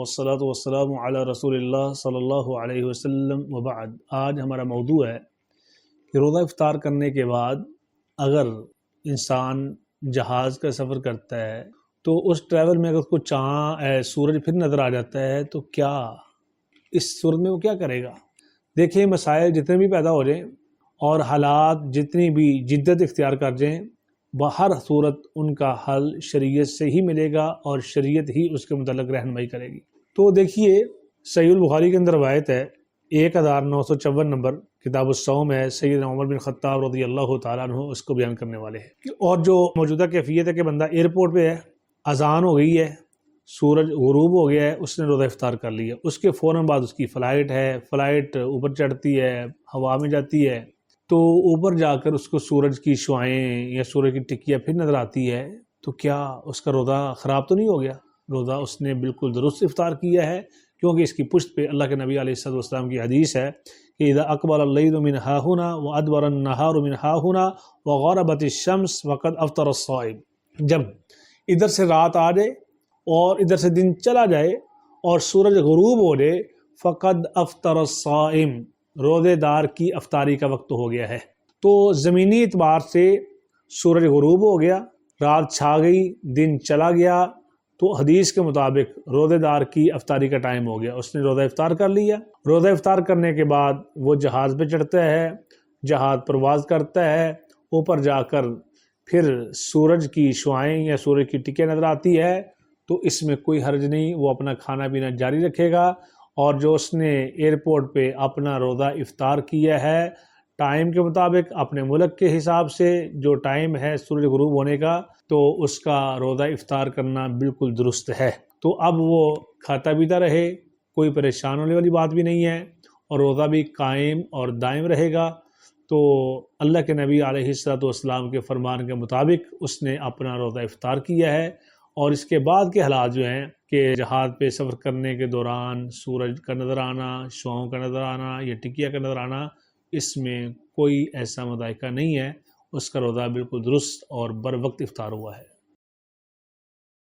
والصلاة والسلام علی رسول اللہ صلی اللہ علیہ وسلم وبعد۔ آج ہمارا موضوع ہے کہ روزہ افطار کرنے کے بعد اگر انسان جہاز کا سفر کرتا ہے تو اس ٹریول میں اگر اس کو سورج پھر نظر آ جاتا ہے تو کیا اس صورت میں وہ کیا کرے گا؟ دیکھیں، مسائل جتنے بھی پیدا ہو جائیں اور حالات جتنی بھی جدت اختیار کر جائیں، بہر صورت ان کا حل شریعت سے ہی ملے گا اور شریعت ہی اس کے متعلق رہنمائی کرے گی۔ تو دیکھیے، صحیح البخاری کے اندر روایت ہے 1954 نمبر کتاب الصوم ہے، سیدنا عمر بن خطاب رضی اللہ تعالیٰ عنہ اس کو بیان کرنے والے ہیں۔ اور جو موجودہ کیفیت ہے کہ بندہ ایئرپورٹ پہ ہے، اذان ہو گئی ہے، سورج غروب ہو گیا ہے، اس نے روزہ افطار کر لیا، اس کے فوراً بعد اس کی فلائٹ ہے، فلائٹ اوپر چڑھتی ہے، ہوا میں جاتی ہے، تو اوپر جا کر اس کو سورج کی شعاعیں یا سورج کی ٹکیاں پھر نظر آتی ہے، تو کیا اس کا روزہ خراب تو نہیں ہو گیا؟ روزہ اس نے بالکل درست افطار کیا ہے، کیونکہ اس کی پشت پہ اللہ کے نبی علیہ الصلوۃ والسلام کی حدیث ہے کہ اذا اقبل اللیل من ہاہنا وادبر النہار من ہاہنا وغربت الشمس وقد افطر الصائم۔ جب ادھر سے رات آ جائے اور ادھر سے دن چلا جائے اور سورج غروب ہو جائے، فقد افطر الصائم، روزے دار کی افطاری کا وقت ہو گیا ہے۔ تو زمینی اعتبار سے سورج غروب ہو گیا، رات چھا گئی، دن چلا گیا، تو حدیث کے مطابق روزے دار کی افطاری کا ٹائم ہو گیا، اس نے روزہ افطار کر لیا۔ روزہ افطار کرنے کے بعد وہ جہاز پہ چڑھتا ہے، جہاز پرواز کرتا ہے، اوپر جا کر پھر سورج کی شعاعیں یا سورج کی ٹکیاں نظر آتی ہے، تو اس میں کوئی حرج نہیں، وہ اپنا کھانا پینا جاری رکھے گا، اور جو اس نے ایئرپورٹ پہ اپنا روزہ افطار کیا ہے ٹائم کے مطابق اپنے ملک کے حساب سے، جو ٹائم ہے سورج غروب ہونے کا، تو اس کا روزہ افطار کرنا بالکل درست ہے۔ تو اب وہ کھاتا پیتا رہے، کوئی پریشان ہونے والی بات بھی نہیں ہے، اور روزہ بھی قائم اور دائم رہے گا۔ تو اللہ کے نبی علیہ الصلوۃ والسلام کے فرمان کے مطابق اس نے اپنا روزہ افطار کیا ہے۔ اور اس کے بعد کے حالات جو ہیں کہ جہاز پہ سفر کرنے کے دوران سورج کا نظر آنا، شعاعوں کا نظر آنا یا ٹکیا کا نظر آنا، اس میں کوئی ایسا مذائقہ نہیں ہے، اس کا روزہ بالکل درست اور بر وقت افطار ہوا ہے۔